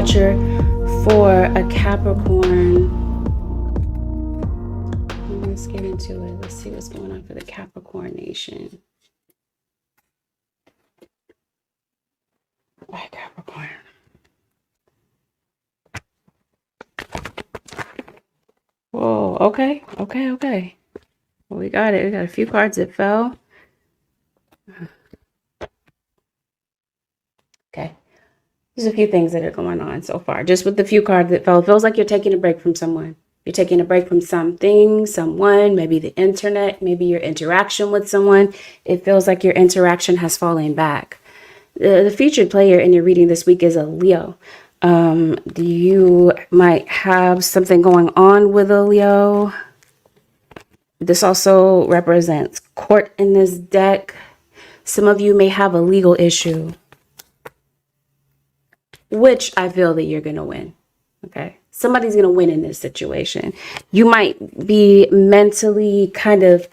future for a Capricorn. Let's get into it. Let's see what's going on for the Capricorn nation. All right, Capricorn. Whoa, okay. Well, we got it. We got a few cards that fell. Okay. There's a few things that are going on so far. Just with the few cards that fell, it feels like you're taking a break from someone. You're taking a break from something, someone, maybe the internet, maybe your interaction with someone. It feels like your interaction has fallen back. The featured player in your reading this week is a Leo. You might have something going on with a Leo. This also represents court in this deck. Some of you may have a legal issue, which I feel that you're going to win. Okay. Somebody's going to win in this situation. You might be mentally kind of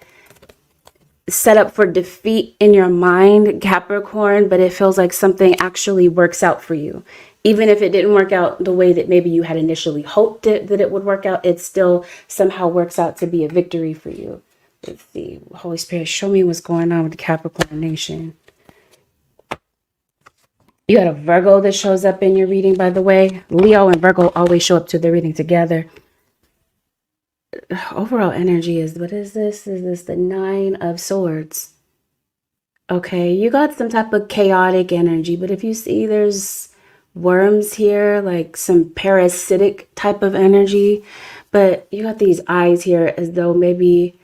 set up for defeat in your mind, Capricorn, but it feels like something actually works out for you. Even if it didn't work out the way that maybe you had initially hoped that it would work out, it still somehow works out to be a victory for you. Let's see. Holy Spirit, show me what's going on with the Capricorn nation. You got a Virgo that shows up in your reading, by the way. Leo and Virgo always show up to the reading together. Overall energy is, what is this? Is this the 9 of Swords? Okay, you got some type of chaotic energy, but if you see there's worms here, like some parasitic type of energy, but you got these eyes here as though maybe,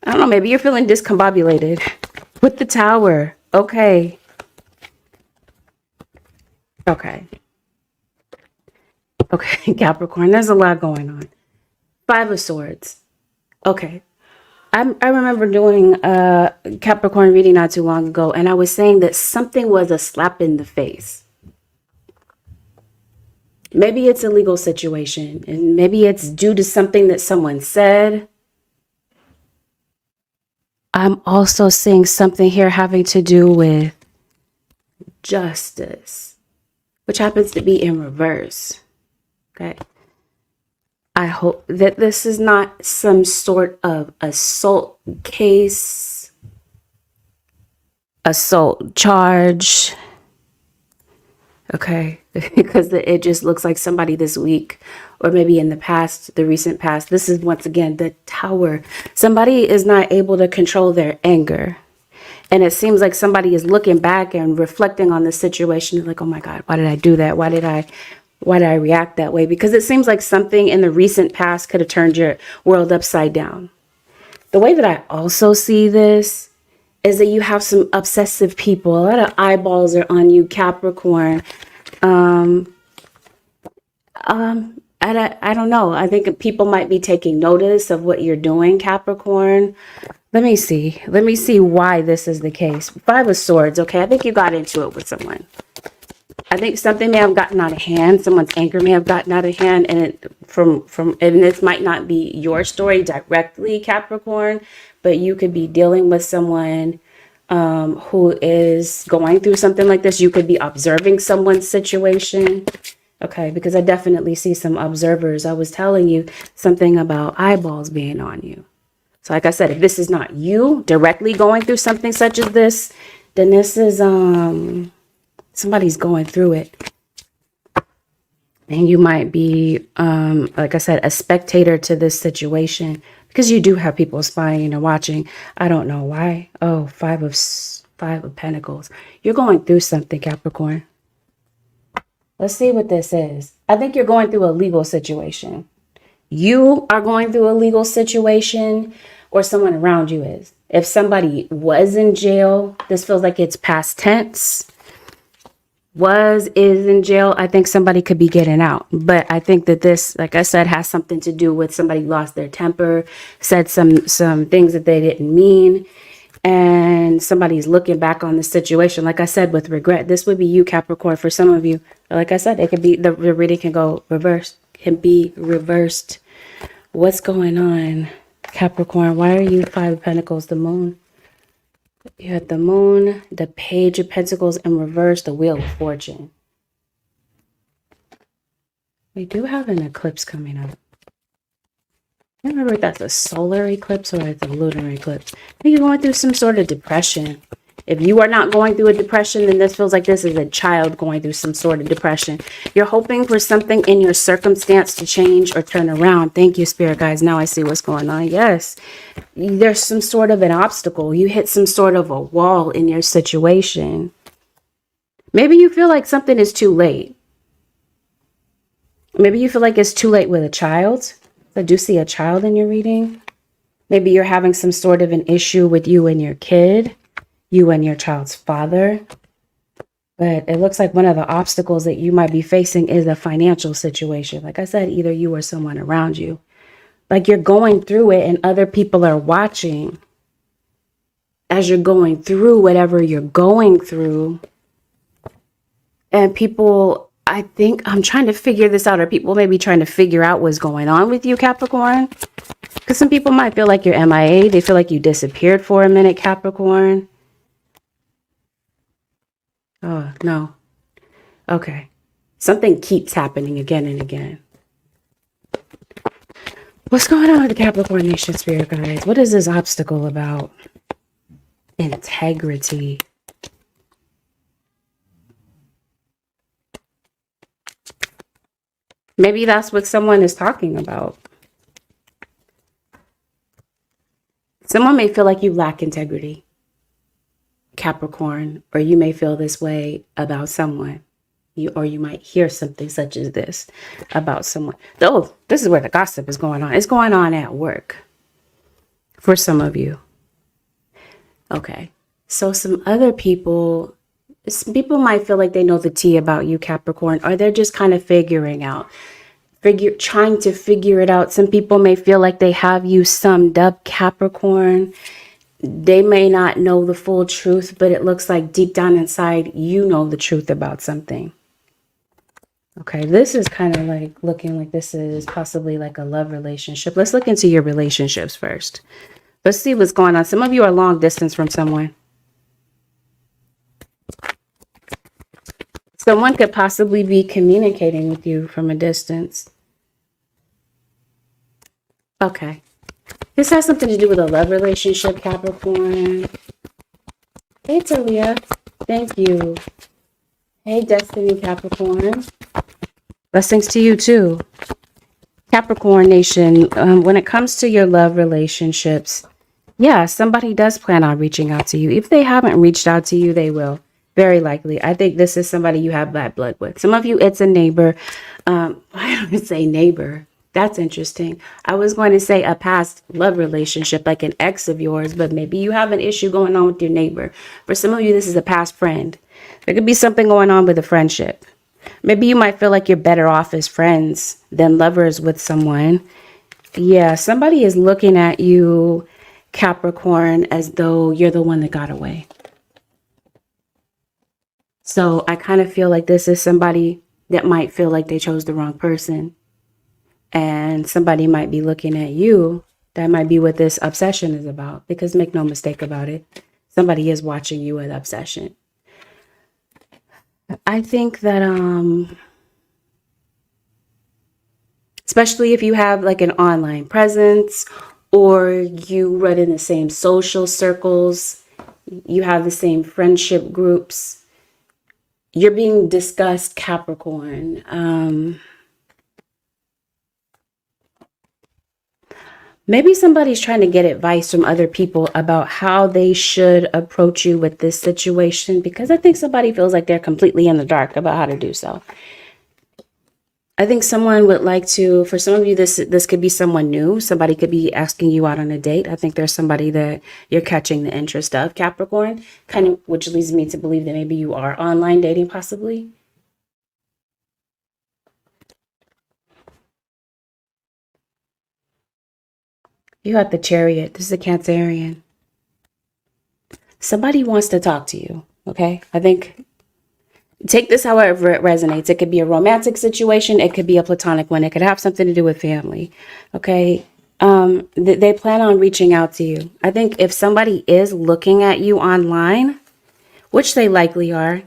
I don't know, maybe you're feeling discombobulated with the Tower. Okay. Okay, Capricorn, there's a lot going on. 5 of Swords. Okay. I remember doing a Capricorn reading not too long ago, and I was saying that something was a slap in the face. Maybe it's a legal situation, and maybe it's due to something that someone said. I'm also seeing something here having to do with justice, which happens to be in reverse. Okay. I hope that this is not some sort of assault case, assault charge. Okay, because it just looks like somebody this week, or maybe in the past, the recent past. This is once again the Tower. Somebody is not able to control their anger. And it seems like somebody is looking back and reflecting on the situation like, oh my God, why did I do that? Why did I react that way? Because it seems like something in the recent past could have turned your world upside down. The way that I also see this is that you have some obsessive people. A lot of eyeballs are on you, Capricorn. I don't know. I think people might be taking notice of what you're doing, Capricorn. Let me see why this is the case. 5 of Swords. Okay, I think you got into it with someone. I think something may have gotten out of hand. Someone's anger may have gotten out of hand, and and this might not be your story directly, Capricorn, but you could be dealing with someone who is going through something like this. You could be observing someone's situation. Okay, because I definitely see some observers. I was telling you something about eyeballs being on you. So like I said, if this is not you directly going through something such as this, then this is somebody's going through it. And you might be, like I said, a spectator to this situation, because you do have people spying and watching. I don't know why. Oh, 5 of Pentacles. You're going through something, Capricorn. Let's see what this is. I think you're going through a legal situation. You are going through a legal situation, or someone around you is. If somebody was in jail, this feels like it's past tense. Is in jail, I think somebody could be getting out. But I think that this, like I said, has something to do with somebody lost their temper, said some things that they didn't mean, and somebody's looking back on the situation, like I said, with regret. This would be you, Capricorn, for some of you. Like I said, it could be, the reading can go reversed, can be reversed. What's going on, Capricorn? Why are you 5 of Pentacles, the Moon? You had the Moon, the Page of Pentacles in reverse, the Wheel of Fortune. We do have an eclipse coming up. I don't remember if that's a solar eclipse or it's a lunar eclipse. I think you're going through some sort of depression. If you are not going through a depression, then this feels like this is a child going through some sort of depression. You're hoping for something in your circumstance to change or turn around. Thank you, Spirit guys. Now I see what's going on. Yes, there's some sort of an obstacle. You hit some sort of a wall in your situation. Maybe you feel like something is too late. Maybe you feel like it's too late with a child. I do see a child in your reading. Maybe you're having some sort of an issue with you and your kid, you and your child's father. But it looks like one of the obstacles that you might be facing is a financial situation. Like I said, either you or someone around you. Like you're going through it and other people are watching as you're going through whatever you're going through. And people, I think I'm trying to figure this out, or people may be trying to figure out what's going on with you, Capricorn. Because some people might feel like you're MIA. They feel like you disappeared for a minute, Capricorn. Oh, no. Okay. Something keeps happening again and again. What's going on with the Capricorn Nation, Spirit guys? What is this obstacle about? Integrity. Maybe that's what someone is talking about. Someone may feel like you lack integrity, Capricorn, or you may feel this way about someone. Or you might hear something such as this about someone. Oh, this is where the gossip is going on. It's going on at work for some of you. Okay, so some other people, might feel like they know the tea about you, Capricorn, or they're just kind of figuring out, trying to figure it out. Some people may feel like they have you summed up, Capricorn. They may not know the full truth, but it looks like deep down inside, you know the truth about something. Okay, this is kind of like looking like this is possibly like a love relationship. Let's look into your relationships first. Let's see what's going on. Some of you are long distance from someone. Someone could possibly be communicating with you from a distance. Okay. This has something to do with a love relationship, Capricorn. Hey, Talia. Thank you. Hey, Destiny, Capricorn. Blessings to you, too. Capricorn Nation, when it comes to your love relationships, yeah, somebody does plan on reaching out to you. If they haven't reached out to you, they will. Very likely. I think this is somebody you have bad blood with. Some of you, it's a neighbor. I don't say neighbor. That's interesting. I was going to say a past love relationship, like an ex of yours, but maybe you have an issue going on with your neighbor. For some of you, this is a past friend. There could be something going on with a friendship. Maybe you might feel like you're better off as friends than lovers with someone. Yeah, somebody is looking at you, Capricorn, as though you're the one that got away. So I kind of feel like this is somebody that might feel like they chose the wrong person. And somebody might be looking at you. That might be what this obsession is about. Because make no mistake about it, somebody is watching you with obsession. I think that, especially if you have like an online presence or you run in the same social circles, you have the same friendship groups, you're being discussed, Capricorn. Maybe somebody's trying to get advice from other people about how they should approach you with this situation, because I think somebody feels like they're completely in the dark about how to do so. I think someone would like to, for some of you, this could be someone new. Somebody could be asking you out on a date. I think there's somebody that you're catching the interest of, Capricorn, kind of, which leads me to believe that maybe you are online dating possibly. You got the Chariot. This is a Cancerian. Somebody wants to talk to you, okay? I think, take this however it resonates. It could be a romantic situation. It could be a platonic one. It could have something to do with family, okay? They plan on reaching out to you. I think if somebody is looking at you online, which they likely are,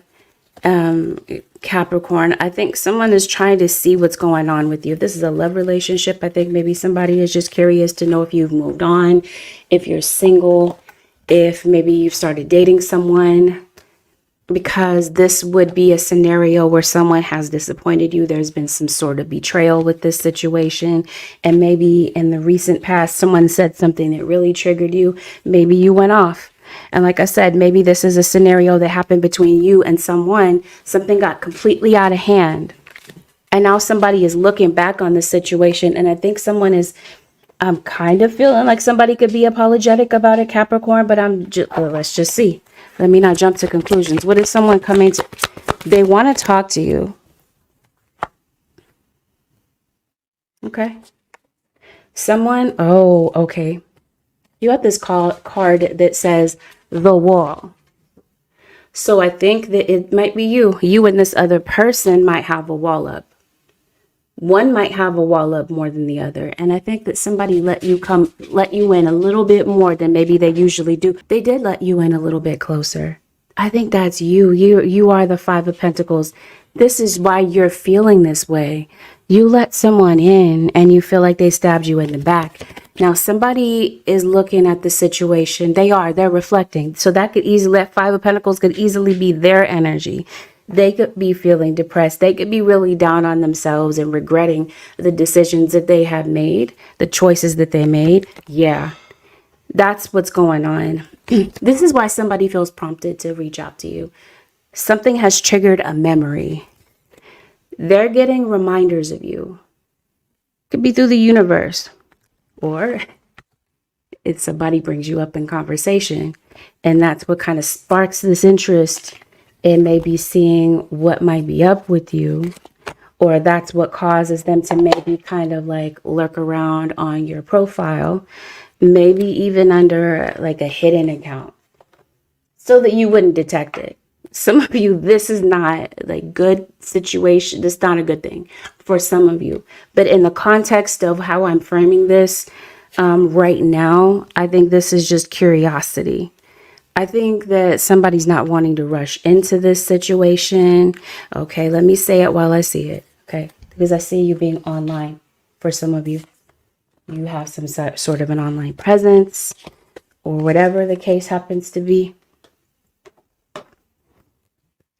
Capricorn, I think someone is trying to see what's going on with you. If this is a love relationship, I think maybe somebody is just curious to know if you've moved on, if you're single, if maybe you've started dating someone, because this would be a scenario where someone has disappointed you. There's been some sort of betrayal with this situation. And maybe in the recent past, someone said something that really triggered you. Maybe you went off. And like I said, maybe this is a scenario that happened between you and someone. Something got completely out of hand. And now somebody is looking back on the situation. And I think someone is, I'm kind of feeling like somebody could be apologetic about it, Capricorn, but let's just see. Let me not jump to conclusions. What is someone coming to? They want to talk to you. Okay. Someone, oh, okay. You have this card that says the wall. So I think that it might be you. You and this other person might have a wall up. One might have a wall up more than the other. And I think that somebody let you in a little bit more than maybe they usually do. They did let you in a little bit closer. I think that's you. You are the Five of Pentacles. This is why you're feeling this way. You let someone in and you feel like they stabbed you in the back. Now, somebody is looking at the situation. They're reflecting. So that Five of Pentacles could easily be their energy. They could be feeling depressed. They could be really down on themselves and regretting the decisions that they have made, the choices that they made. Yeah, that's what's going on. This is why somebody feels prompted to reach out to you. Something has triggered a memory. They're getting reminders of you. Could be through the universe, or if somebody brings you up in conversation, and that's what kind of sparks this interest in maybe seeing what might be up with you, or that's what causes them to maybe kind of like lurk around on your profile, maybe even under like a hidden account, so that you wouldn't detect it. Some of you, this is not like good situation. This is not a good thing for some of you. But in the context of how I'm framing this right now, I think this is just curiosity. I think that somebody's not wanting to rush into this situation. Okay, let me say it while I see it. Okay, because I see you being online. For some of you, you have some sort of an online presence or whatever the case happens to be.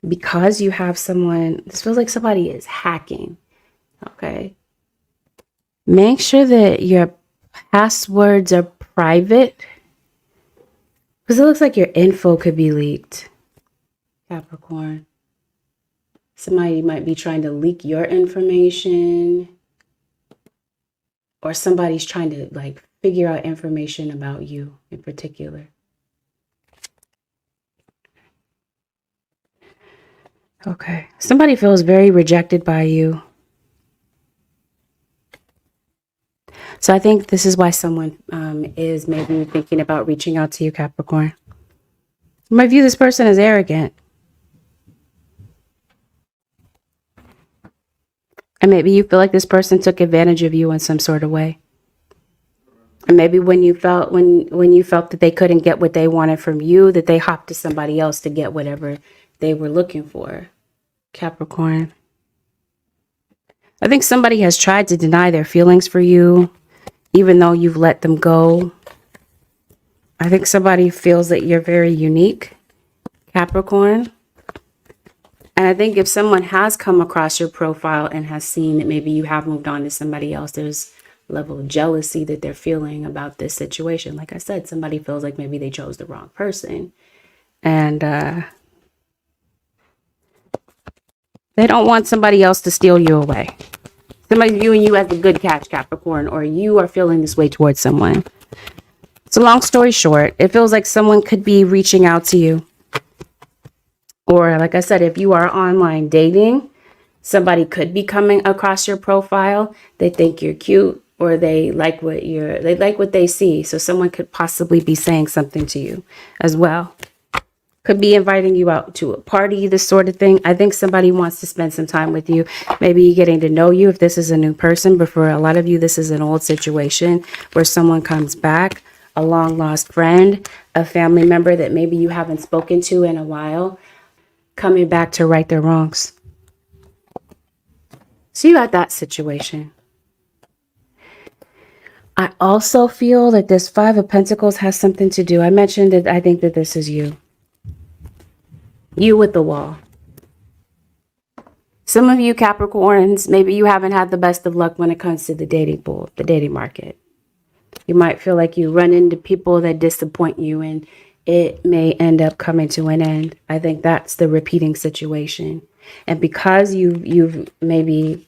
Because you have someone, this feels like somebody is hacking. Okay. Make sure that your passwords are private, because it looks like your info could be leaked, Capricorn. Somebody might be trying to leak your information, or somebody's trying to like figure out information about you in particular. Okay. Somebody feels very rejected by you. So I think this is why someone is maybe thinking about reaching out to you, Capricorn. You might view this person as arrogant. And maybe you feel like this person took advantage of you in some sort of way. And maybe when you felt that they couldn't get what they wanted from you, that they hopped to somebody else to get whatever they were looking for, Capricorn. I think somebody has tried to deny their feelings for you, even though you've let them go. I think somebody feels that you're very unique, Capricorn. And I think if someone has come across your profile and has seen that maybe you have moved on to somebody else, there's a level of jealousy that they're feeling about this situation. Like I said, somebody feels like maybe they chose the wrong person. And they don't want somebody else to steal you away. Somebody's viewing you as a good catch, Capricorn, or you are feeling this way towards someone. So long story short, it feels like someone could be reaching out to you. Or like I said, if you are online dating, somebody could be coming across your profile. They think you're cute, or they like what they see. So someone could possibly be saying something to you as well. Could be inviting you out to a party, this sort of thing. I think somebody wants to spend some time with you. Maybe getting to know you if this is a new person. But for a lot of you, this is an old situation where someone comes back, a long lost friend, a family member that maybe you haven't spoken to in a while, coming back to right their wrongs. So you got that situation. I also feel that this Five of Pentacles has something to do. I mentioned that I think that this is you. You with the wall. Some of you Capricorns, maybe you haven't had the best of luck when it comes to the dating pool, the dating market. You might feel like you run into people that disappoint you and it may end up coming to an end. I think that's the repeating situation. And because you've maybe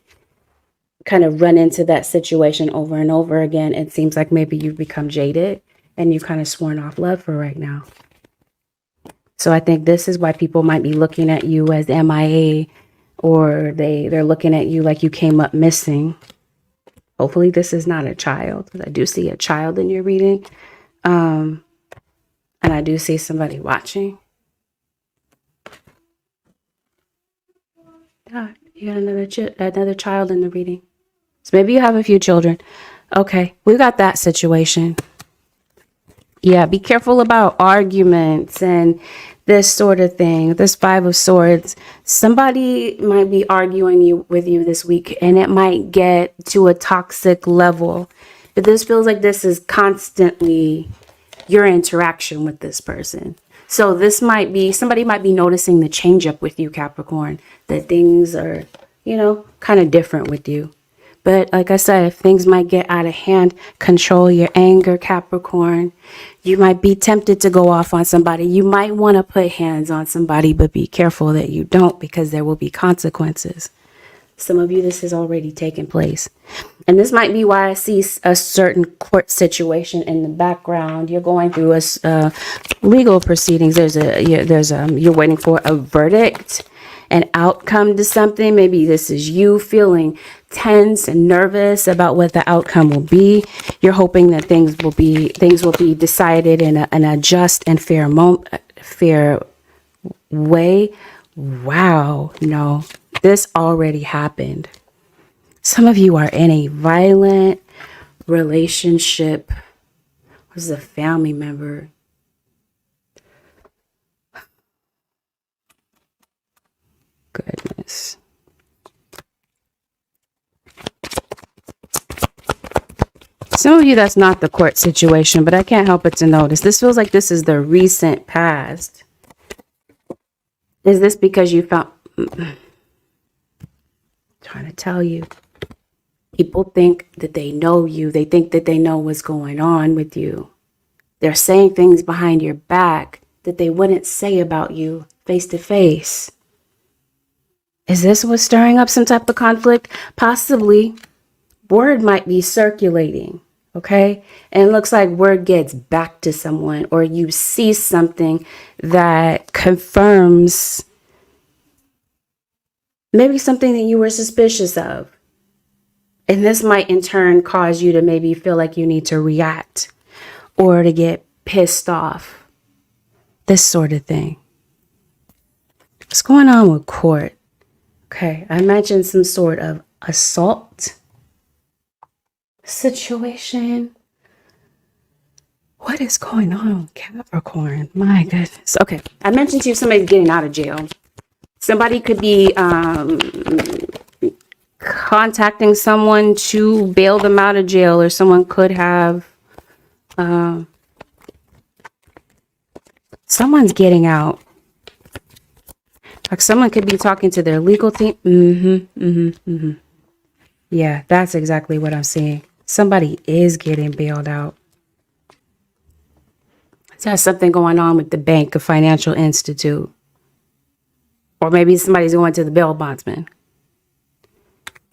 kind of run into that situation over and over again, it seems like maybe you've become jaded and you've kind of sworn off love for right now. So I think this is why people might be looking at you as MIA, or they're looking at you like you came up missing. Hopefully this is not a child, because I do see a child in your reading. And I do see somebody watching. God, you got another child in the reading. So maybe you have a few children. Okay, we got that situation. Yeah, be careful about arguments and this sort of thing. This Five of Swords. Somebody might be arguing with you this week, and it might get to a toxic level. But this feels like this is constantly your interaction with this person. So this might be, somebody might be noticing the change up with you, Capricorn, that things are, kind of different with you. But like I said, if things might get out of hand, control your anger, Capricorn. You might be tempted to go off on somebody. You might want to put hands on somebody, but be careful that you don't, because there will be consequences. Some of you, this has already taken place. And this might be why I see a certain court situation in the background. You're going through a legal proceedings. You're waiting for a verdict, an outcome to something. Maybe this is you feeling tense and nervous about what the outcome will be. You're hoping that things will be decided in a just and fair way. Wow, no, this already happened. Some of you are in a violent relationship. This is a family member. Goodness. Some of you, that's not the court situation, but I can't help but to notice. This feels like this is the recent past. Is this because you found... trying to tell you. People think that they know you. They think that they know what's going on with you. They're saying things behind your back that they wouldn't say about you face to face. Is this what's stirring up some type of conflict? Possibly. Word might be circulating, okay? And it looks like word gets back to someone, or you see something that confirms maybe something that you were suspicious of. And this might in turn cause you to maybe feel like you need to react or to get pissed off. This sort of thing. What's going on with court? Okay, I mentioned some sort of assault situation. What is going on with Capricorn? My goodness. Okay, I mentioned to you somebody's getting out of jail. Somebody could be contacting someone to bail them out of jail, or someone could have someone's getting out. Like someone could be talking to their legal team. Yeah, that's exactly what I'm seeing. Somebody is getting bailed out. There's something going on with the bank, a financial institute. Or maybe somebody's going to the bail bondsman.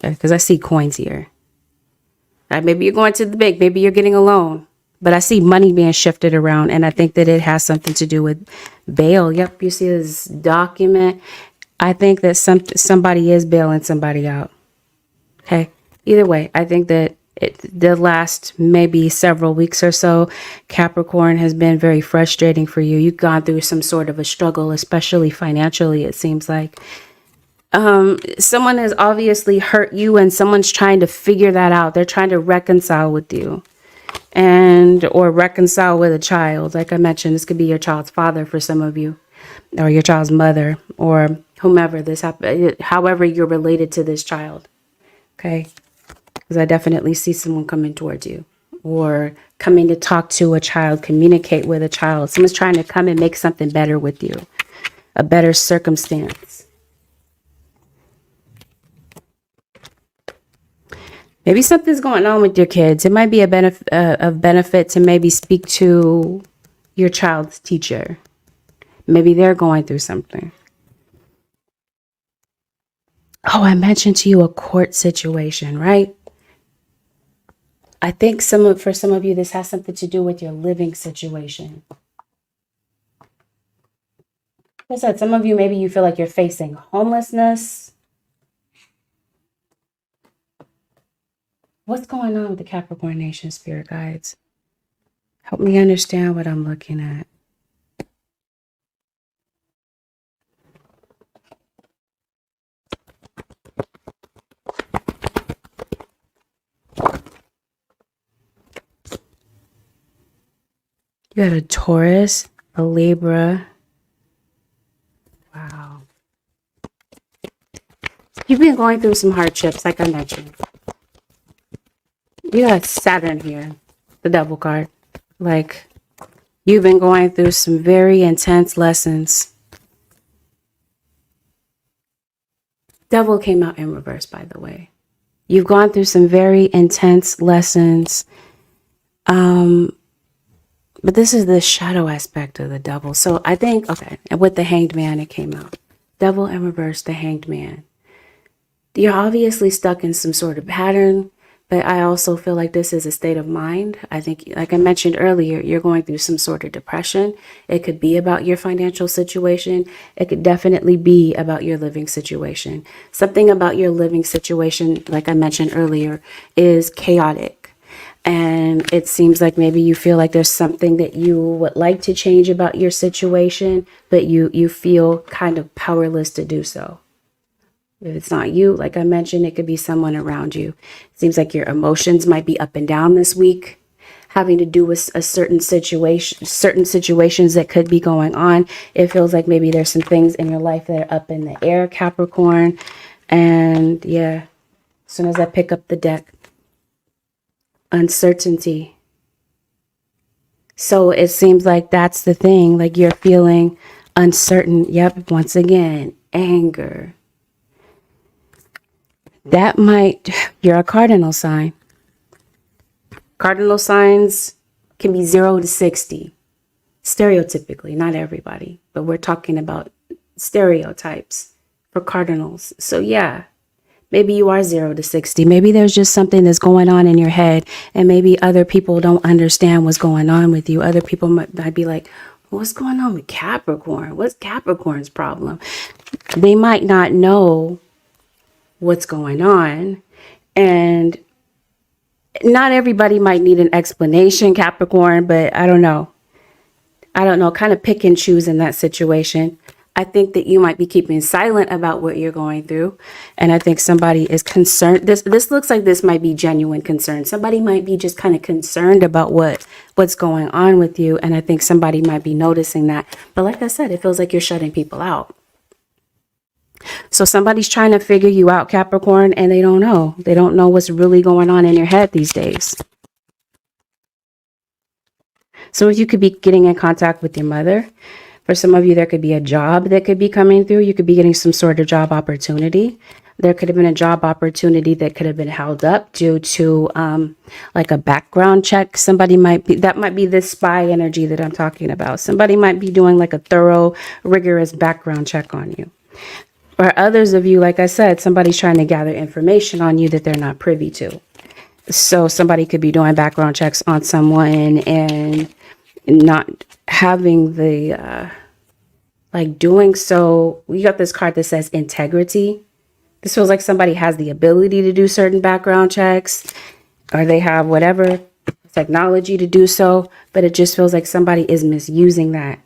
Because I see coins here. Maybe you're going to the bank. Maybe you're getting a loan. But I see money being shifted around. And I think that it has something to do with bail. Yep, you see this document. I think that somebody is bailing somebody out. Okay. Either way, I think that the last maybe several weeks or so, Capricorn, has been very frustrating for you. You've gone through some sort of a struggle, especially financially, it seems like. Someone has obviously hurt you, and someone's trying to figure that out. They're trying to reconcile with you or reconcile with a child. Like I mentioned, this could be your child's father for some of you, or your child's mother, or whomever this happened, however you're related to this child. Okay. Because I definitely see someone coming towards you or coming to talk to a child, communicate with a child. Someone's trying to come and make something better with you, a better circumstance. Maybe something's going on with your kids. It might be a benefit to maybe speak to your child's teacher. Maybe they're going through something. Oh, I mentioned to you a court situation, right? I think for some of you, this has something to do with your living situation. Like I said, some of you, maybe you feel like you're facing homelessness. What's going on with the Capricorn Nation, spirit guides? Help me understand what I'm looking at. You had a Taurus, a Libra. Wow. You've been going through some hardships, like I mentioned. You got Saturn here, the Devil card. Like, you've been going through some very intense lessons. Devil came out in reverse, by the way. You've gone through some very intense lessons. But this is the shadow aspect of the Devil. So I think, okay, and with the Hanged Man, it came out. Devil in reverse, the Hanged Man. You're obviously stuck in some sort of pattern, but I also feel like this is a state of mind. I think, like I mentioned earlier, you're going through some sort of depression. It could be about your financial situation. It could definitely be about your living situation. Something about your living situation, like I mentioned earlier, is chaotic. And it seems like maybe you feel like there's something that you would like to change about your situation, but you feel kind of powerless to do so. If it's not you, like I mentioned, it could be someone around you. It seems like your emotions might be up and down this week, having to do with a certain situations that could be going on. It feels like maybe there's some things in your life that are up in the air, Capricorn. And yeah, as soon as I pick up the deck, uncertainty. So it seems like that's the thing, like you're feeling uncertain. Yep, once again, anger. That might, you're a cardinal sign. Cardinal signs can be 0 to 60. Stereotypically, not everybody, but we're talking about stereotypes for cardinals. So yeah, maybe you are 0 to 60. Maybe there's just something that's going on in your head, and maybe other people don't understand what's going on with you. Other people might be like, what's going on with Capricorn? What's Capricorn's problem? They might not know what's going on, and not everybody might need an explanation, Capricorn, but I don't know, kind of pick and choose in that situation. I think that you might be keeping silent about what you're going through, and I think somebody is concerned. This looks like this might be genuine concern. Somebody might be just kind of concerned about what's going on with you, and I think somebody might be noticing that. But like I said, it feels like you're shutting people out. So somebody's trying to figure you out, Capricorn, and they don't know. They don't know what's really going on in your head these days. Some of you could be getting in contact with your mother. For some of you, there could be a job that could be coming through. You could be getting some sort of job opportunity. There could have been a job opportunity that could have been held up due to like a background check. Somebody might be, that might be this spy energy that I'm talking about. Somebody might be doing like a thorough, rigorous background check on you. Or others of you, like I said, somebody's trying to gather information on you that they're not privy to. So somebody could be doing background checks on someone and not having the, like doing so. We got this card that says integrity. This feels like somebody has the ability to do certain background checks, or they have whatever technology to do so, but it just feels like somebody is misusing that.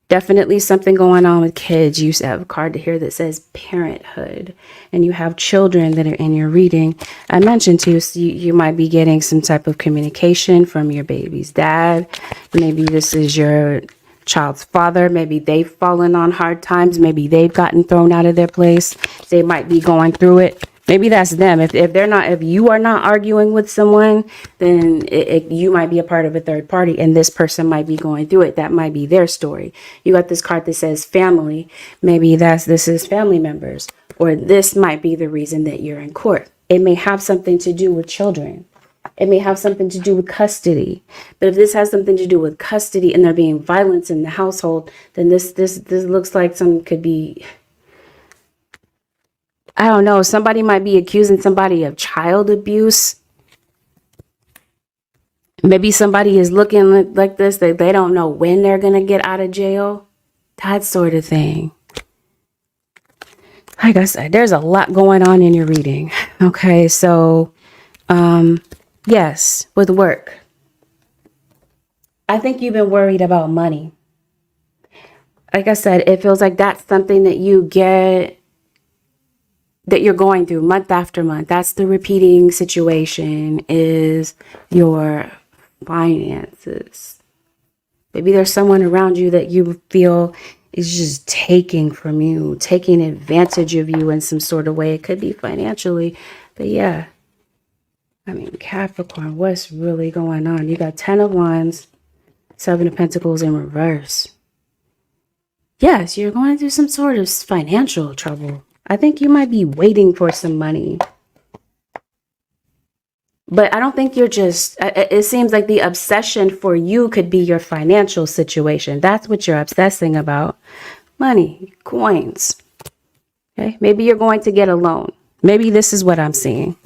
Definitely something going on with kids. You have a card here that says parenthood, and you have children that are in your reading. I mentioned to you, so you might be getting some type of communication from your baby's dad. Maybe this is your child's father. Maybe they've fallen on hard times. Maybe they've gotten thrown out of their place. They might be going through it. Maybe that's them. If you are not arguing with someone, then you might be a part of a third party, and this person might be going through it. That might be their story. You got this card that says family. Maybe this is family members, or this might be the reason that you're in court. It may have something to do with children. It may have something to do with custody. But if this has something to do with custody and there being violence in the household, then this looks like some could be, I don't know, somebody might be accusing somebody of child abuse. Maybe somebody is looking like this, that they don't know when they're going to get out of jail. That sort of thing. Like I said, there's a lot going on in your reading. Okay, so, yes, with work. I think you've been worried about money. Like I said, it feels like that's something that you get, that you're going through month after month. That's the repeating situation, is your finances. Maybe there's someone around you that you feel is just taking from you, taking advantage of you in some sort of way. It could be financially, but yeah. I mean, Capricorn, what's really going on? You got 10 of Wands, 7 of Pentacles in reverse. Yes, you're going through some sort of financial trouble. I think you might be waiting for some money. But I don't think you're just, it seems like the obsession for you could be your financial situation. That's what you're obsessing about. Money, coins. Okay, maybe you're going to get a loan. Maybe this is what I'm seeing.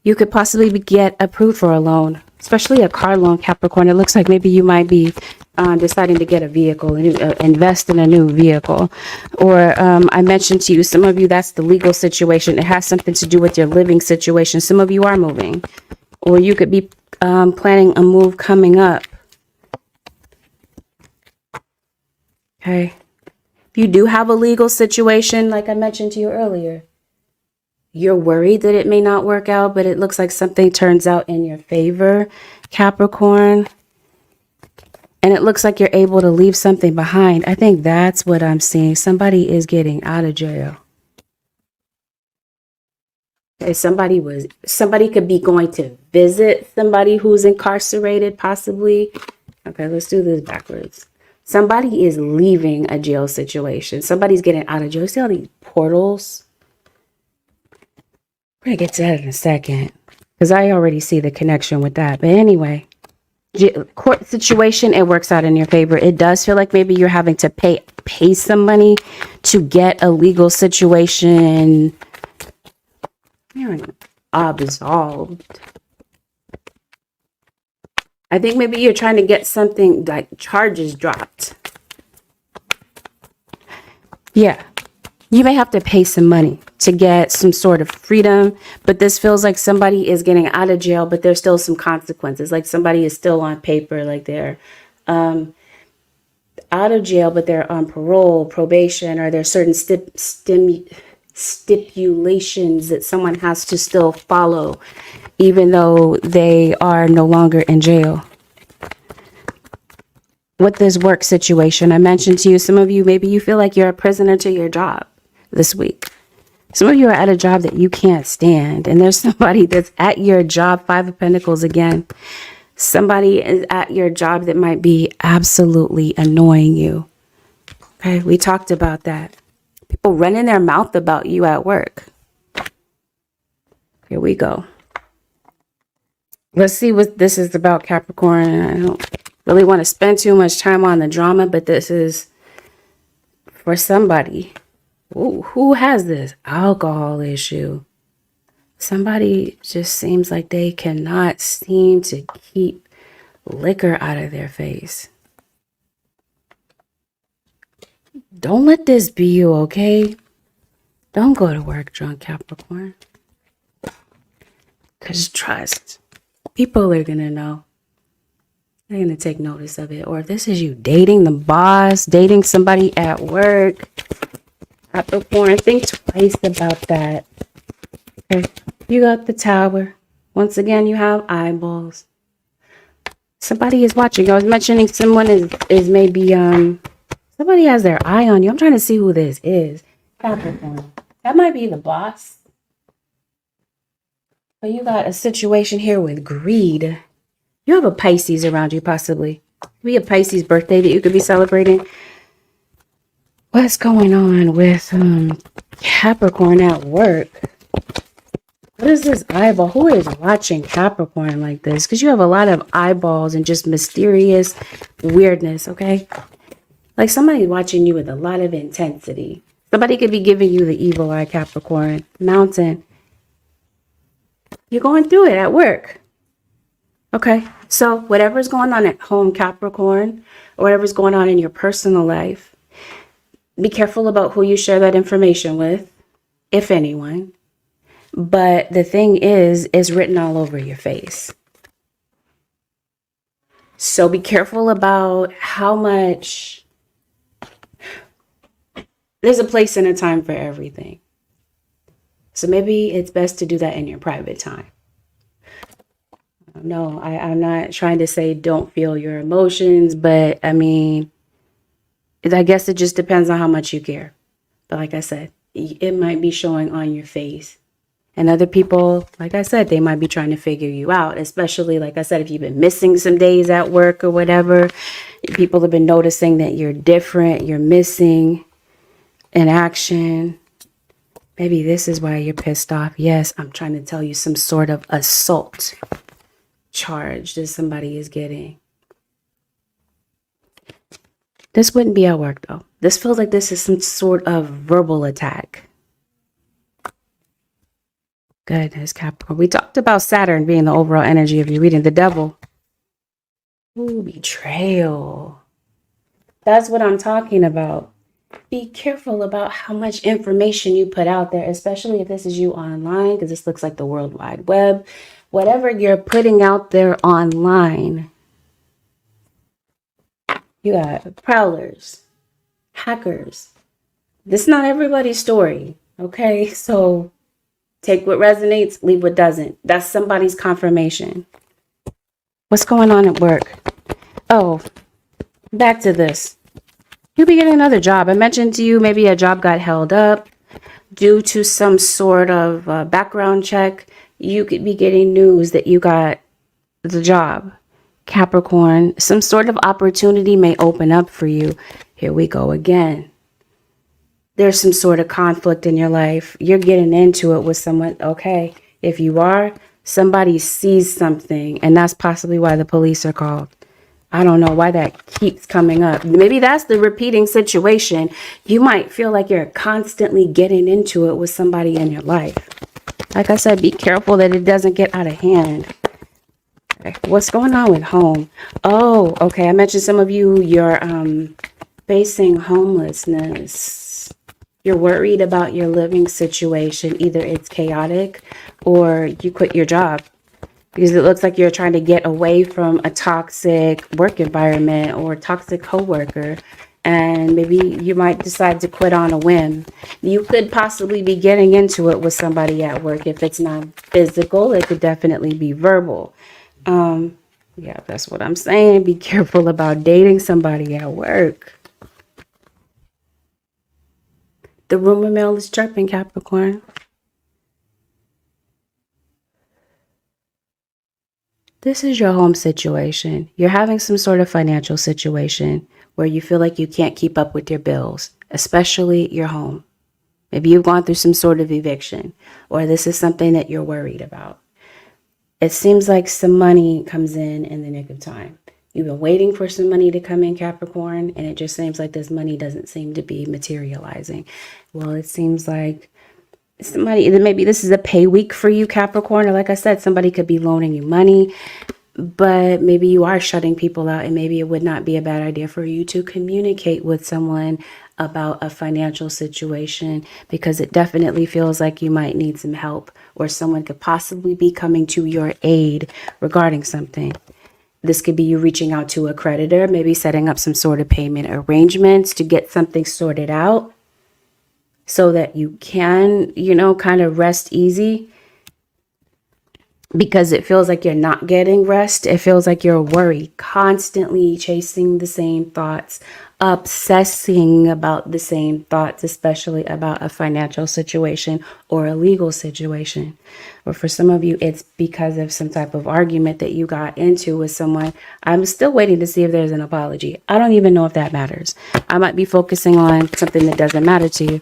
You could possibly get approved for a loan, especially a car loan, Capricorn. It looks like maybe you might be deciding to get a vehicle, invest in a new vehicle. Or I mentioned to you, some of you, that's the legal situation. It has something to do with your living situation. Some of you are moving, or you could be planning a move coming up. Okay. If you do have a legal situation, like I mentioned to you earlier, you're worried that it may not work out, but it looks like something turns out in your favor, Capricorn. And it looks like you're able to leave something behind. I think that's what I'm seeing. Somebody is getting out of jail. Okay, somebody could be going to visit somebody who's incarcerated, possibly. Okay, let's do this backwards. Somebody is leaving a jail situation. Somebody's getting out of jail. See all these portals? We're going to get to that in a second, because I already see the connection with that. But anyway, court situation, it works out in your favor. It does feel like maybe you're having to pay some money to get a legal situation absolved. I think maybe you're trying to get something like charges dropped. Yeah. You may have to pay some money to get some sort of freedom, but this feels like somebody is getting out of jail, but there's still some consequences. Like somebody is still on paper, like they're out of jail, but they're on parole, probation, or there's certain stipulations that someone has to still follow, even though they are no longer in jail. With this work situation, I mentioned to you, some of you, maybe you feel like you're a prisoner to your job this week. Some of you are at a job that you can't stand, and there's somebody that's at your job, 5 of Pentacles again. Somebody is at your job that might be absolutely annoying you. Okay, we talked about that. People running their mouth about you at work. Here we go. Let's see what this is about, Capricorn. I don't really want to spend too much time on the drama, but this is for somebody. Ooh, who has this alcohol issue? Somebody just seems like they cannot seem to keep liquor out of their face. Don't let this be you, okay? Don't go to work drunk, Capricorn. Because trust, people are going to know. They're going to take notice of it. Or if this is you dating the boss, dating somebody at work, Capricorn, think twice about that. Okay. You got the Tower. Once again, you have eyeballs. Somebody is watching. I was mentioning someone is maybe somebody has their eye on you. I'm trying to see who this is. Capricorn. That might be the boss. But you got a situation here with greed. You have a Pisces around you, possibly. Maybe a Pisces birthday that you could be celebrating. What's going on with Capricorn at work? What is this eyeball? Who is watching Capricorn like this? Because you have a lot of eyeballs and just mysterious weirdness, okay? Like somebody watching you with a lot of intensity. Somebody could be giving you the evil eye, Capricorn. Mountain. You're going through it at work. Okay, so whatever's going on at home, Capricorn, or whatever's going on in your personal life, be careful about who you share that information with, if anyone. But the thing is, it's written all over your face. So be careful about how much. There's a place and a time for everything. So maybe it's best to do that in your private time. No, I'm not trying to say don't feel your emotions, but I mean, I guess it just depends on how much you care. But like I said, it might be showing on your face. And other people, like I said, they might be trying to figure you out, especially, like I said, if you've been missing some days at work or whatever. People have been noticing that you're different, you're missing in action. Maybe this is why you're pissed off. Yes, I'm trying to tell you some sort of assault charge that somebody is getting. This wouldn't be at work, though. This feels like this is some sort of verbal attack. Goodness, Capricorn. We talked about Saturn being the overall energy of your reading. The devil. Ooh, betrayal. That's what I'm talking about. Be careful about how much information you put out there, especially if this is you online, because this looks like the World Wide Web. Whatever you're putting out there online. You got prowlers, hackers. This is not everybody's story, okay? So take what resonates, leave what doesn't. That's somebody's confirmation. What's going on at work? Oh, back to this. You'll be getting another job. I mentioned to you maybe a job got held up due to some sort of background check. You could be getting news that you got the job. Capricorn, some sort of opportunity may open up for you. Here we go again. There's some sort of conflict in your life. You're getting into it with someone. Okay, if you are, somebody sees something, and that's possibly why the police are called. I don't know why that keeps coming up. Maybe that's the repeating situation. You might feel like you're constantly getting into it with somebody in your life. Like I said, be careful that it doesn't get out of hand. Okay. What's going on with home? Oh, okay. I mentioned some of you, you're facing homelessness. You're worried about your living situation. Either it's chaotic or you quit your job. Because it looks like you're trying to get away from a toxic work environment or a toxic coworker. And maybe you might decide to quit on a whim. You could possibly be getting into it with somebody at work. If it's not physical, it could definitely be verbal. Yeah, that's what I'm saying. Be careful about dating somebody at work. The rumor mill is chirping, Capricorn. This is your home situation. You're having some sort of financial situation where you feel like you can't keep up with your bills, especially your home. Maybe you've gone through some sort of eviction, or this is something that you're worried about. It seems like some money comes in the nick of time. You've been waiting for some money to come in, Capricorn, and it just seems like this money doesn't seem to be materializing. Well, it seems like somebody, maybe this is a pay week for you, Capricorn, or like I said, somebody could be loaning you money, but maybe you are shutting people out, and maybe it would not be a bad idea for you to communicate with someone about a financial situation, because it definitely feels like you might need some help, or someone could possibly be coming to your aid regarding something. This could be you reaching out to a creditor, maybe setting up some sort of payment arrangements to get something sorted out so that you can, kind of rest easy. because it feels like you're not getting rest. It feels like you're worried, constantly chasing the same thoughts, obsessing about the same thoughts, especially about a financial situation or a legal situation. Or for some of you, it's because of some type of argument that you got into with someone. I'm still waiting to see if there's an apology. I don't even know if that matters. I might be focusing on something that doesn't matter to you.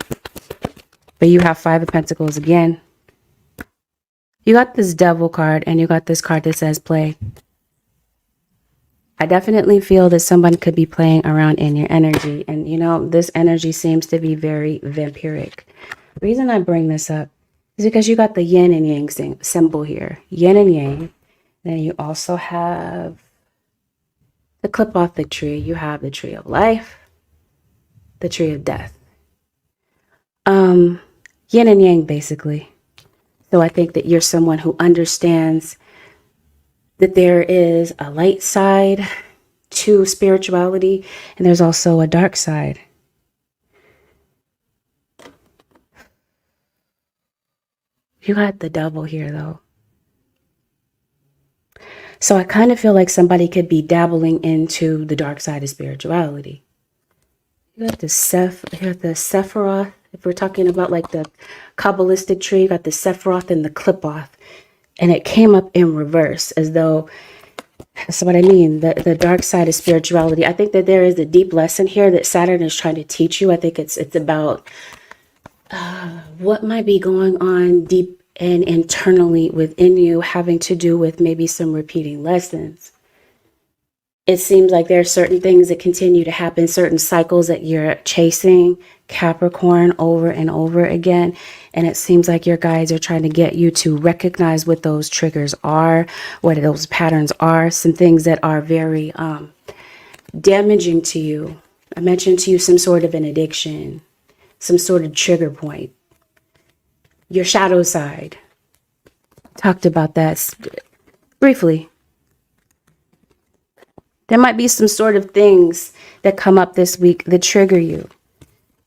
But you have Five of Pentacles again. You got this Devil card and you got this card that says play. I definitely feel that someone could be playing around in your energy. And you know, this energy seems to be very vampiric. The reason I bring this up is because you got the yin and yang symbol here. Yin and yang. Then you also have the clip off the tree. You have the tree of life, the tree of death. Yin and yang, basically. So I think that you're someone who understands that there is a light side to spirituality, and there's also a dark side. You got the Devil here, though. So I kind of feel like somebody could be dabbling into the dark side of spirituality. You got the Sephiroth. If we're talking about like the Kabbalistic tree, you got the Sephiroth and the Clipoth. And it came up in reverse, as though, that's what I mean, the dark side of spirituality. I think that there is a deep lesson here that Saturn is trying to teach you. I think it's about what might be going on deep and internally within you, having to do with maybe some repeating lessons. It seems like there are certain things that continue to happen, certain cycles that you're chasing, Capricorn, over and over again. And it seems like your guides are trying to get you to recognize what those triggers are, what those patterns are, some things that are very damaging to you. I mentioned to you some sort of an addiction, some sort of trigger point. Your shadow side. Talked about that briefly. There might be some sort of things that come up this week that trigger you.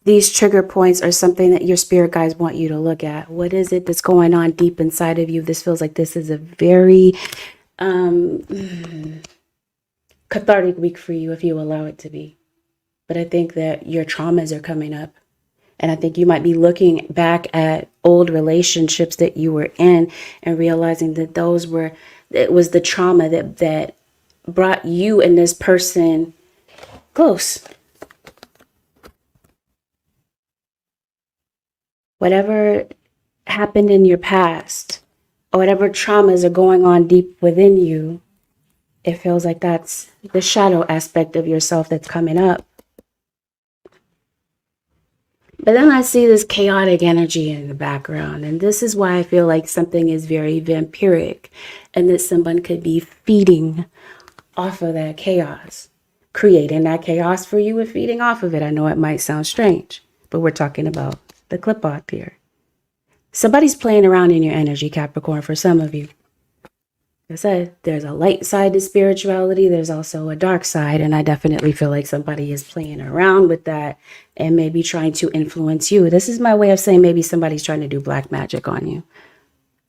These trigger points are something that your spirit guides want you to look at. What is it that's going on deep inside of you? This feels like this is a very cathartic week for you if you allow it to be. But I think that your traumas are coming up. And I think you might be looking back at old relationships that you were in and realizing that it was the trauma that brought you and this person close. Whatever happened in your past, or whatever traumas are going on deep within you, it feels like that's the shadow aspect of yourself that's coming up. But then I see this chaotic energy in the background, and this is why I feel like something is very vampiric, and that someone could be feeding off of that chaos, creating that chaos for you and feeding off of it. I know it might sound strange, but we're talking about the clip off here. Somebody's playing around in your energy, Capricorn, for some of you. Like I said, there's a light side to spirituality. There's also a dark side. And I definitely feel like somebody is playing around with that and maybe trying to influence you. This is my way of saying maybe somebody's trying to do black magic on you.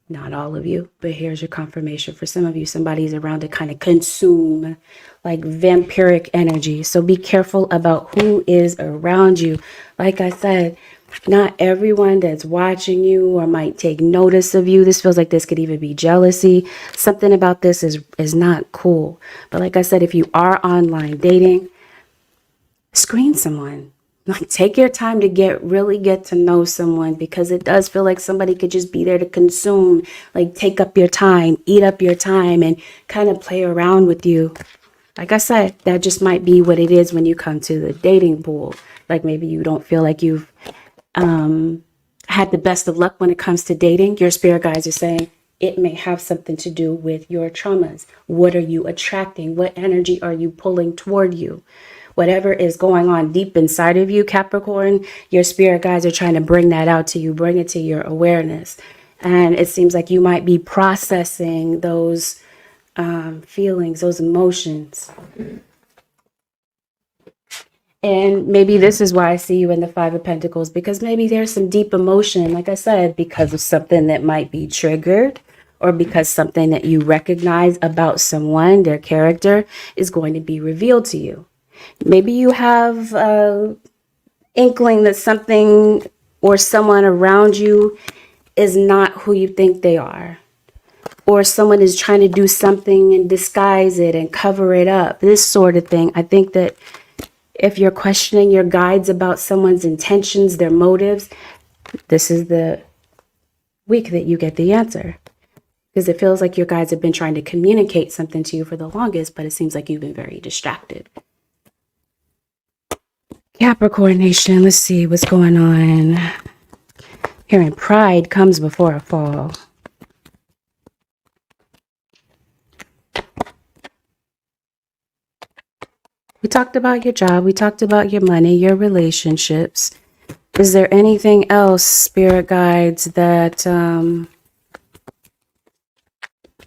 Not all of you, but here's your confirmation. For some of you, somebody's around to kind of consume like vampiric energy. So be careful about who is around you. Like I said, not everyone that's watching you or might take notice of you. This feels like this could even be jealousy. Something about this is not cool. But like I said, if you are online dating, screen someone. Like, take your time to really get to know someone, because it does feel like somebody could just be there to consume, like take up your time, eat up your time, and kind of play around with you. Like I said, that just might be what it is when you come to the dating pool. Like maybe you don't feel like you've had the best of luck when it comes to dating. Your spirit guides are saying it may have something to do with your traumas. What are you attracting? What energy are you pulling toward you? Whatever is going on deep inside of you, Capricorn, your spirit guides are trying to bring that out to you, bring it to your awareness. And it seems like you might be processing those feelings, those emotions. And maybe this is why I see you in the Five of Pentacles, because maybe there's some deep emotion, like I said, because of something that might be triggered, or because something that you recognize about someone, their character, is going to be revealed to you. Maybe you have inkling that something or someone around you is not who you think they are, or someone is trying to do something and disguise it and cover it up, this sort of thing. I think that if you're questioning your guides about someone's intentions, their motives, this is the week that you get the answer, because it feels like your guides have been trying to communicate something to you for the longest, but it seems like you've been very distracted. Capricorn Nation, let's see what's going on. Hearing pride comes before a fall. We talked about your job. We talked about your money, your relationships. Is there anything else, spirit guides, that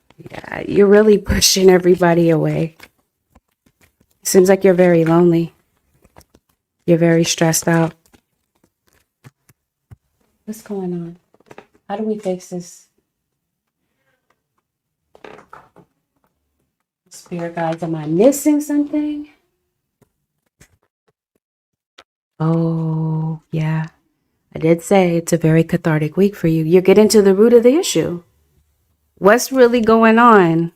yeah, you're really pushing everybody away? It seems like you're very lonely. You're very stressed out. What's going on? How do we fix this? Spirit guides, am I missing something? Oh, yeah. I did say it's a very cathartic week for you. You're getting to the root of the issue. What's really going on?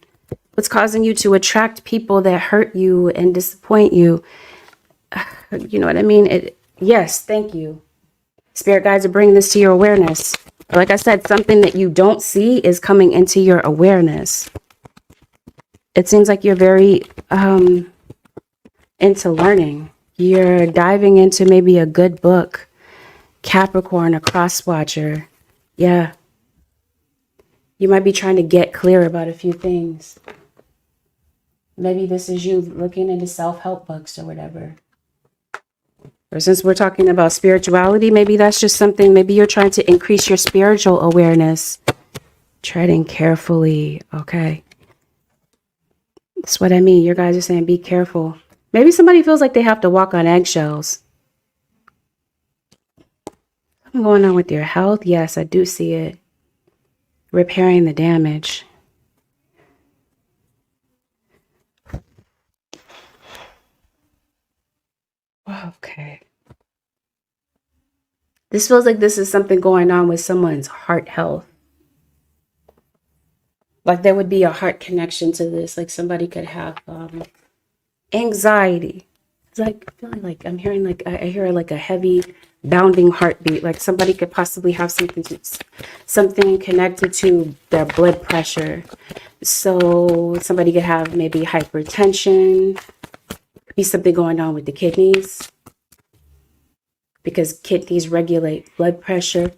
What's causing you to attract people that hurt you and disappoint you? You know what I mean? Yes, thank you. Spirit guides are bringing this to your awareness. Like I said, something that you don't see is coming into your awareness. It seems like you're very into learning. You're diving into maybe a good book. Capricorn, a cross watcher. Yeah. You might be trying to get clear about a few things. Maybe this is you looking into self-help books or whatever. Or since we're talking about spirituality, maybe that's just something, maybe you're trying to increase your spiritual awareness. Treading carefully. Okay. That's what I mean. Your guys are saying be careful. Maybe somebody feels like they have to walk on eggshells. What's going on with your health? Yes, I do see it. Repairing the damage. Okay. This feels like this is something going on with someone's heart health. Like there would be a heart connection to this. Like somebody could have anxiety. It's like feeling like I'm hearing like I hear like a heavy bounding heartbeat. Like somebody could possibly have something connected to their blood pressure. So somebody could have maybe hypertension. Could be something going on with the kidneys, because kidneys regulate blood pressure.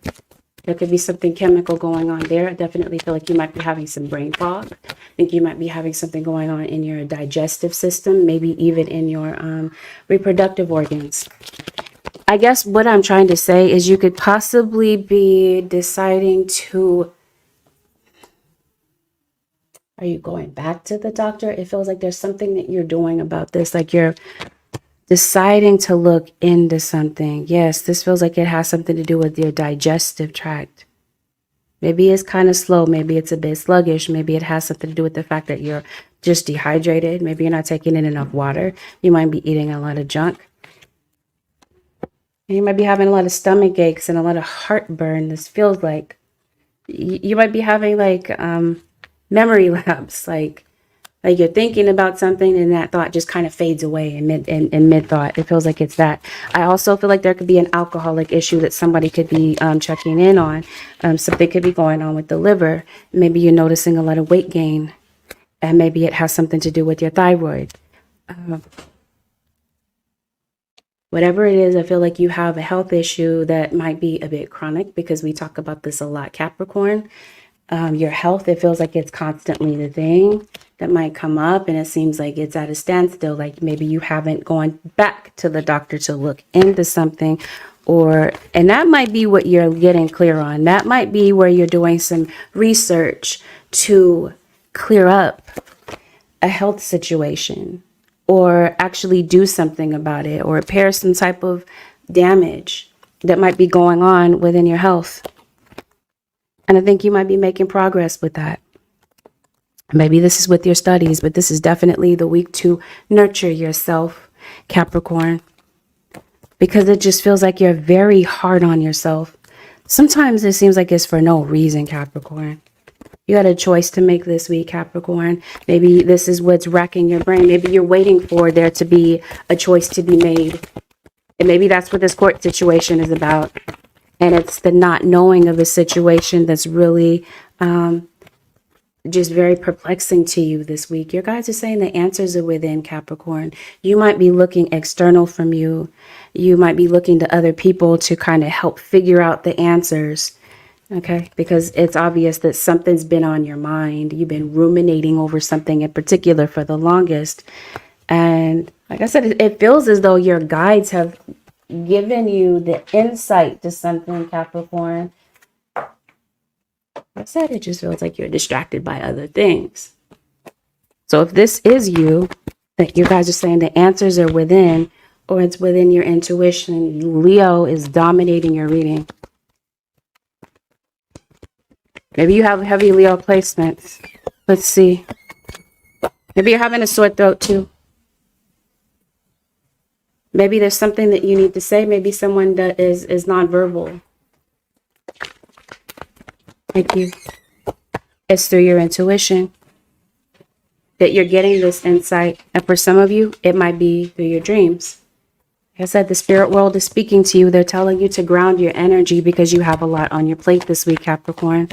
There could be something chemical going on there. I definitely feel like you might be having some brain fog. I think you might be having something going on in your digestive system, maybe even in your reproductive organs. I guess what I'm trying to say is you could possibly be deciding to... Are you going back to the doctor? It feels like there's something that you're doing about this, like you're deciding to look into something. Yes, this feels like it has something to do with your digestive tract. Maybe it's kind of slow. Maybe it's a bit sluggish. Maybe it has something to do with the fact that you're just dehydrated. Maybe you're not taking in enough water. You might be eating a lot of junk. You might be having a lot of stomach aches and a lot of heartburn. This feels like you might be having like memory lapse, like you're thinking about something and that thought just kind of fades away in mid thought. It feels like it's that. I also feel like there could be an alcoholic issue that somebody could be checking in on. Something could be going on with the liver. Maybe you're noticing a lot of weight gain, and maybe it has something to do with your thyroid. Whatever it is, I feel like you have a health issue that might be a bit chronic, because we talk about this a lot, Capricorn. Your health, it feels like it's constantly the thing that might come up, and it seems like it's at a standstill. Like maybe you haven't gone back to the doctor to look into something, and that might be what you're getting clear on. That might be where you're doing some research to clear up a health situation, or actually do something about it, or repair some type of damage that might be going on within your health. And I think you might be making progress with that. Maybe this is with your studies, but this is definitely the week to nurture yourself, Capricorn, because it just feels like you're very hard on yourself. Sometimes it seems like it's for no reason, Capricorn. You had a choice to make this week, Capricorn. Maybe this is what's racking your brain. Maybe you're waiting for there to be a choice to be made. And maybe that's what this court situation is about. And it's the not knowing of a situation that's really just very perplexing to you this week. Your guides are saying the answers are within, Capricorn. You might be looking external from you. You might be looking to other people to kind of help figure out the answers. Okay, because it's obvious that something's been on your mind. You've been ruminating over something in particular for the longest. And like I said, it feels as though your guides have given you the insight to something, Capricorn. Like I said, it just feels like you're distracted by other things. So if this is you, that you guys are saying the answers are within, or it's within your intuition, Leo is dominating your reading. Maybe you have heavy Leo placements. Let's see. Maybe you're having a sore throat too. Maybe there's something that you need to say. Maybe someone that is nonverbal. Thank you. It's through your intuition that you're getting this insight. And for some of you, it might be through your dreams. Like I said, the spirit world is speaking to you. They're telling you to ground your energy because you have a lot on your plate this week, Capricorn.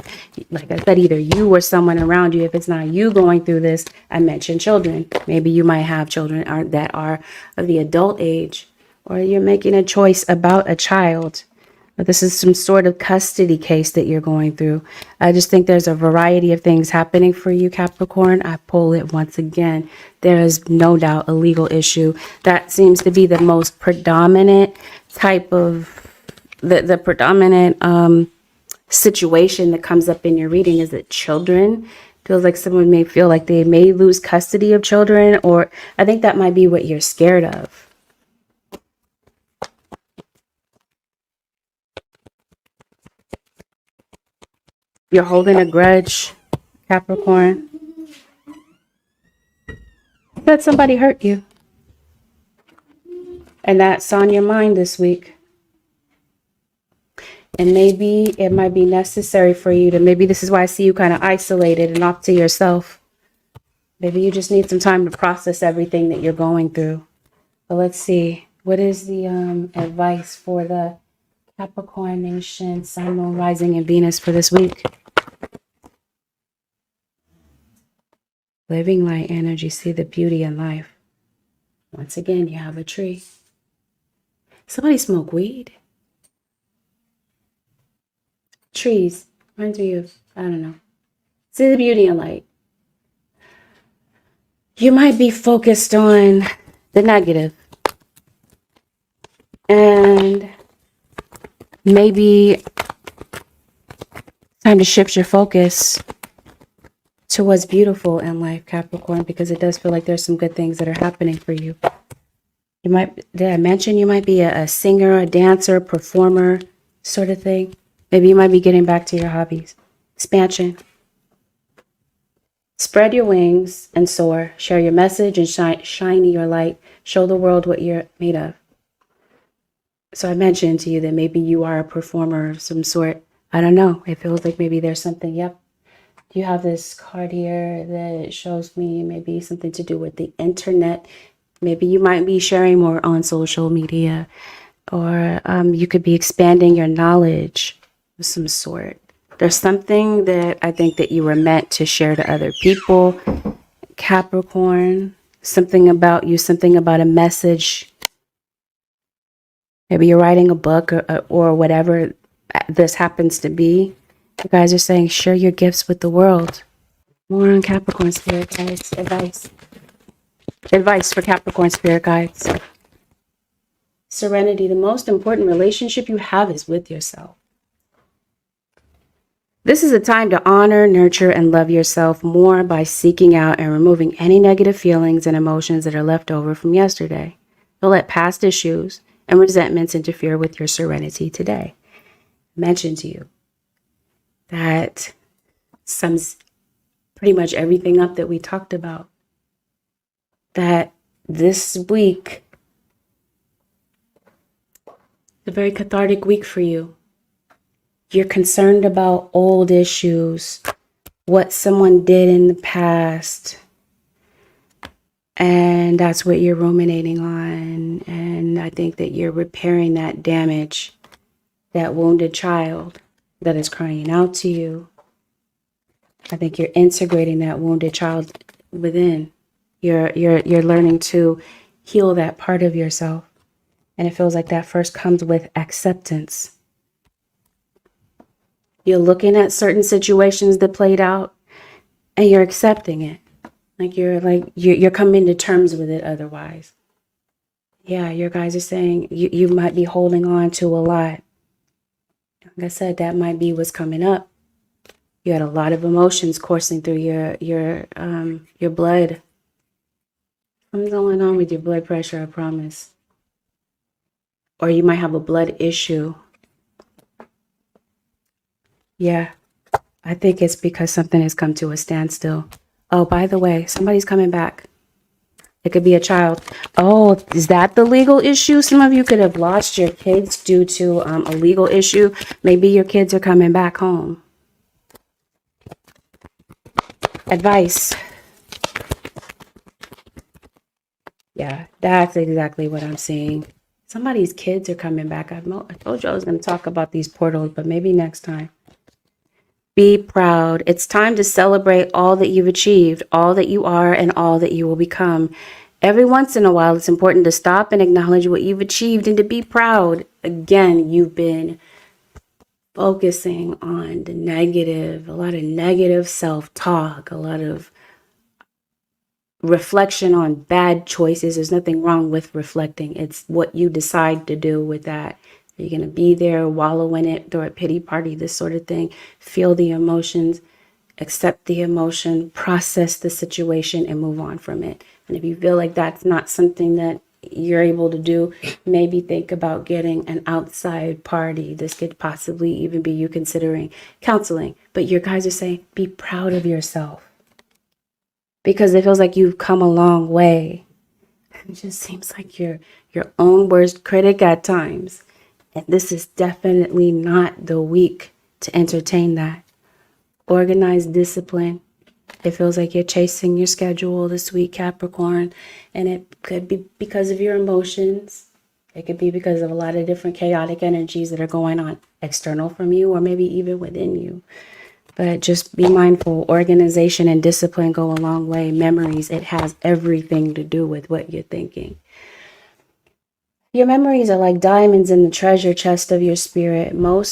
Like I said, either you or someone around you. If it's not you going through this, I mentioned children. Maybe you might have children that are of the adult age, or you're making a choice about a child. But this is some sort of custody case that you're going through. I just think there's a variety of things happening for you, Capricorn. I pull it once again. There is no doubt a legal issue. That seems to be the most predominant type of, the predominant situation that comes up in your reading is that children. Feels like someone may feel like they may lose custody of children, or I think that might be what you're scared of. You're holding a grudge, Capricorn. That somebody hurt you. And that's on your mind this week. And maybe it might be necessary for you to, maybe this is why I see you kind of isolated and off to yourself. Maybe you just need some time to process everything that you're going through. But let's see. What is the advice for the Capricorn nation, Sun, Moon, Rising, and Venus for this week? Living light energy, see the beauty in life. Once again, you have a tree. Somebody smoke weed? Trees. Reminds me of, I don't know. See the beauty in light. You might be focused on the negative. And maybe time to shift your focus to what's beautiful in life, Capricorn, because it does feel like there's some good things that are happening for you. You might, did I mention you might be a singer, a dancer, performer, sort of thing? Maybe you might be getting back to your hobbies. Expansion. Spread your wings and soar. Share your message and shine your light. Show the world what you're made of. So I mentioned to you that maybe you are a performer of some sort. I don't know. It feels like maybe there's something. Yep. You have this card here that shows me maybe something to do with the internet. Maybe you might be sharing more on social media, or you could be expanding your knowledge of some sort. There's something that I think that you were meant to share to other people, Capricorn. Something about you, something about a message. Maybe you're writing a book or whatever this happens to be. You guys are saying, share your gifts with the world. More on Capricorn spirit guides. Advice. Advice for Capricorn spirit guides. Serenity. The most important relationship you have is with yourself. This is a time to honor, nurture, and love yourself more by seeking out and removing any negative feelings and emotions that are left over from yesterday. Don't let past issues and resentments interfere with your serenity today. I mentioned to you that some pretty much everything up that we talked about. That this week is a very cathartic week for you. You're concerned about old issues, what someone did in the past, and that's what you're ruminating on. And I think that you're repairing that damage, that wounded child that is crying out to you. I think you're integrating that wounded child within. You're learning to heal that part of yourself. And it feels like that first comes with acceptance. You're looking at certain situations that played out and you're accepting it. You're coming to terms with it otherwise. Yeah, your guys are saying you might be holding on to a lot. Like I said, that might be what's coming up. You had a lot of emotions coursing through your blood. Something's going on with your blood pressure, I promise. Or you might have a blood issue. Yeah, I think it's because something has come to a standstill. Oh, by the way, somebody's coming back. It could be a child. Oh, is that the legal issue? Some of you could have lost your kids due to a legal issue. Maybe your kids are coming back home. Advice. Yeah, that's exactly what I'm seeing. Somebody's kids are coming back. I told you I was going to talk about these portals, but maybe next time. Be proud. It's time to celebrate all that you've achieved, all that you are, and all that you will become. Every once in a while, it's important to stop and acknowledge what you've achieved and to be proud. Again, you've been focusing on the negative, a lot of negative self-talk, a lot of reflection on bad choices. There's nothing wrong with reflecting. It's what you decide to do with that. You're going to be there, wallow in it, throw a pity party, this sort of thing. Feel the emotions, accept the emotion, process the situation, and move on from it. And if you feel like that's not something that you're able to do, maybe think about getting an outside party. This could possibly even be you considering counseling. But your guys are saying, be proud of yourself. Because it feels like you've come a long way. It just seems like you're your own worst critic at times. And this is definitely not the week to entertain that. Organized discipline. It feels like you're chasing your schedule this week, Capricorn. And it could be because of your emotions. It could be because of a lot of different chaotic energies that are going on external from you or maybe even within you. But just be mindful. Organization and discipline go a long way. Memories, it has everything to do with what you're thinking. Your memories are like diamonds in the treasure chest of your spirit. More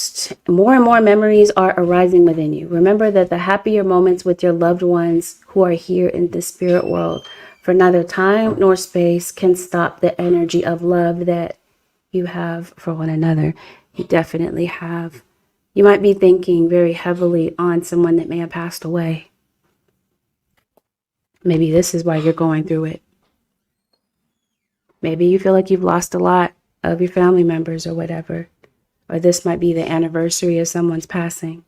and more memories are arising within you. Remember that the happier moments with your loved ones who are here in the spirit world, for neither time nor space can stop the energy of love that you have for one another. You definitely have. You might be thinking very heavily on someone that may have passed away. Maybe this is why you're going through it. Maybe you feel like you've lost a lot of your family members or whatever. Or this might be the anniversary of someone's passing.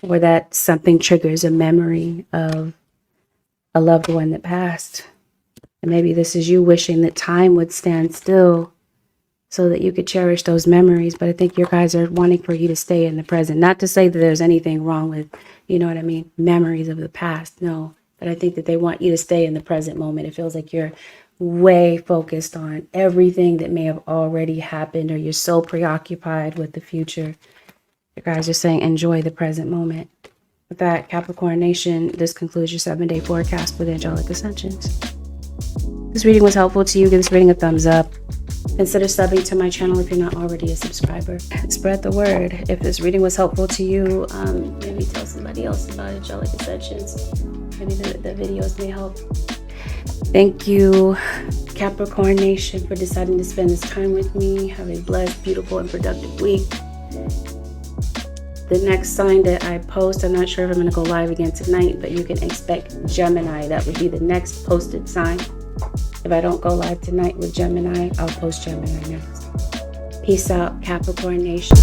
Or that something triggers a memory of a loved one that passed. And maybe this is you wishing that time would stand still so that you could cherish those memories. But I think your guys are wanting for you to stay in the present. Not to say that there's anything wrong with, you know what I mean, memories of the past. No. But I think that they want you to stay in the present moment. It feels like you're way focused on everything that may have already happened, or you're so preoccupied with the future. You guys are saying enjoy the present moment. With that, Capricorn Nation, this concludes your 7-day forecast with Angelic Ascensions. This reading was helpful to you. Give this reading a thumbs up. Consider subbing to my channel if you're not already a subscriber. Spread the word. If this reading was helpful to you, maybe tell somebody else about Angelic Ascensions. Maybe the videos may help. Thank you, Capricorn Nation, for deciding to spend this time with me. Have a blessed, beautiful, and productive week. The next sign that I post, I'm not sure if I'm going to go live again tonight, but you can expect Gemini. That would be the next posted sign. If I don't go live tonight with Gemini, I'll post Gemini next. Peace out, Capricorn Nation.